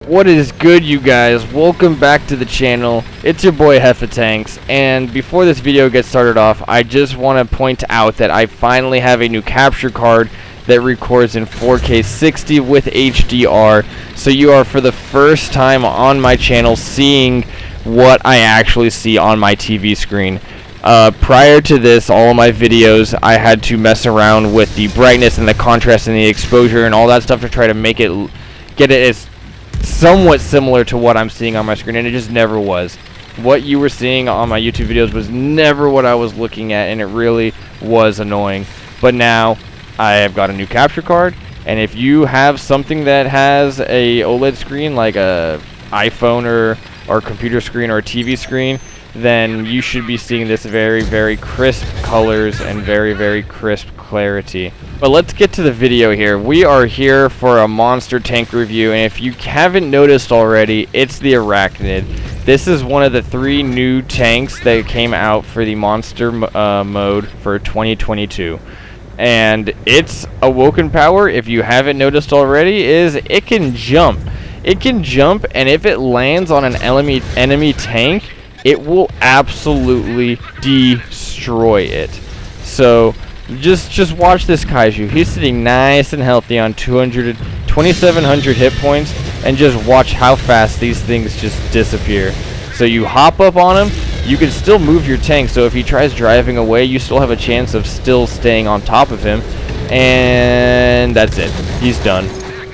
What is good, you guys? Welcome back to the channel. It's your boy Tanks, and before this video gets started off, I just want to point out that I finally have a new capture card that records in 4K 60 with HDR, so you are for the first time on my channel seeing what I actually see on my TV screen. Prior to this, all of my videos, I had to mess around with the brightness and the contrast and the exposure and all that stuff to try to make it, get it as somewhat similar to what I'm seeing on my screen, and it just never was. What you were seeing on my YouTube videos was never what I was looking at, and it really was annoying. But now I have got a new capture card, and if you have something that has a OLED screen like a iPhone or computer screen or a TV screen, then you should be seeing this very crisp colors and very crisp clarity. But let's get to the video here. We are here for a monster tank review, and if you haven't noticed already, it's the Arachnid. This is one of the 3 new tanks that came out for the monster mode for 2022. And its Awoken Power, if you haven't noticed already, is it can jump. It can jump, and if it lands on an enemy tank, it will absolutely destroy it. So just watch this kaiju. He's sitting nice and healthy on 2,700 hit points, and just watch how fast these things just disappear. So you hop up on him, you can still move your tank, so if he tries driving away, you still have a chance of still staying on top of him, and that's it. He's done.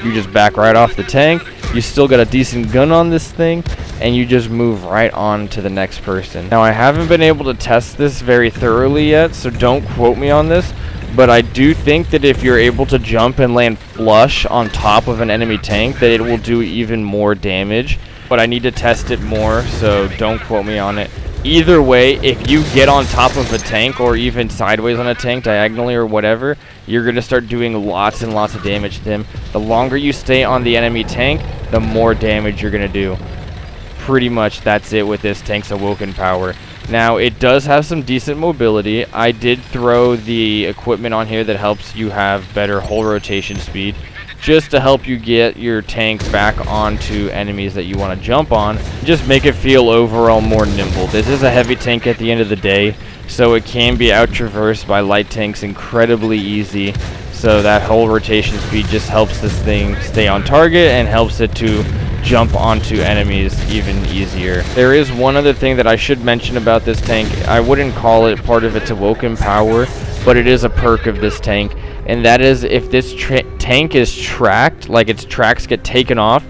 You just back right off the tank. You still got a decent gun on this thing, and you just move right on to the next person. Now, I haven't been able to test this very thoroughly yet, so don't quote me on this, but I do think that if you're able to jump and land flush on top of an enemy tank, that it will do even more damage. But I need to test it more, so don't quote me on it. Either way, if you get on top of a tank, or even sideways on a tank, diagonally or whatever, you're going to start doing lots and lots of damage to him. The longer you stay on the enemy tank, the more damage you're going to do. Pretty much that's it with this tank's Awoken Power. Now, it does have some decent mobility. I did throw the equipment on here that helps you have better hull rotation speed, just to help you get your tank back onto enemies that you want to jump on. Just make it feel overall more nimble. This is a heavy tank at the end of the day, so it can be out-traversed by light tanks incredibly easy. So that hull rotation speed just helps this thing stay on target and helps it to jump onto enemies even easier. There is one other thing that I should mention about this tank. I wouldn't call it part of its Awoken Power, but it is a perk of this tank, and that is if this tank is tracked, like its tracks get taken off,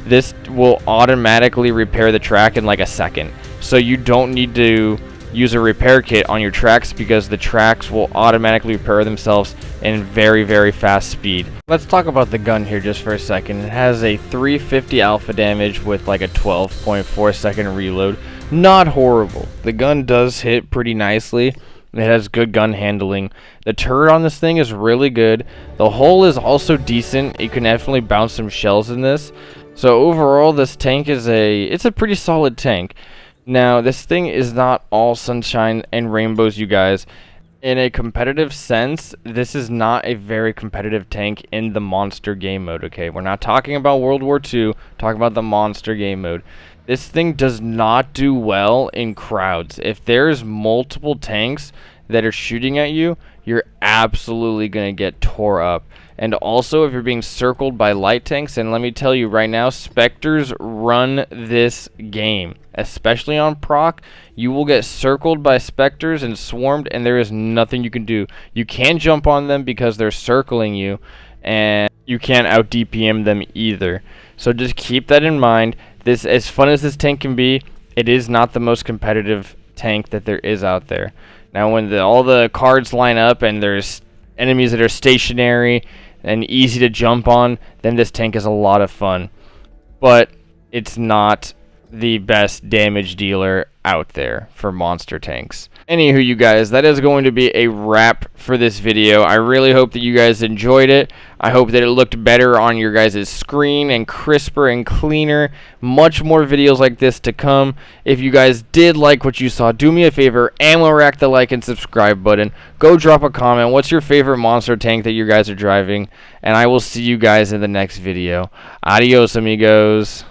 this will automatically repair the track in like a second. So you don't need to use a repair kit on your tracks, because the tracks will automatically repair themselves in very fast speed. Let's talk about the gun here just for a second. It has a 350 alpha damage with like a 12.4 second reload. Not horrible. The gun does hit pretty nicely. It has good gun handling. The turret on this thing is really good. The hull is also decent. You can definitely bounce some shells in this. So overall, this tank is it's a pretty solid tank. Now, this thing is not all sunshine and rainbows, you guys. In a competitive sense, this is not a very competitive tank in the monster game mode, okay? We're not talking about World War II, talking about the monster game mode. This thing does not do well in crowds. If there's multiple tanks that are shooting at you, you're absolutely going to get tore up. And also, if you're being circled by light tanks, and let me tell you right now, Spectres run this game. Especially on proc, you will get circled by Spectres and swarmed, and there is nothing you can do. You can't jump on them because they're circling you, and you can't out DPM them either. So just keep that in mind. This, as fun as this tank can be, it is not the most competitive tank that there is out there. Now, when all the cards line up and there's enemies that are stationary and easy to jump on, then this tank is a lot of fun. But it's not the best damage dealer out there for monster tanks. Anywho, you guys, that is going to be a wrap for this video. I really hope that you guys enjoyed it. I hope that it looked better on your guys' screen and crisper and cleaner. Much more videos like this to come. If you guys did like what you saw, do me a favor, ammo rack the like and subscribe button. Go drop a comment. What's your favorite monster tank that you guys are driving? And I will see you guys in the next video. Adios, amigos.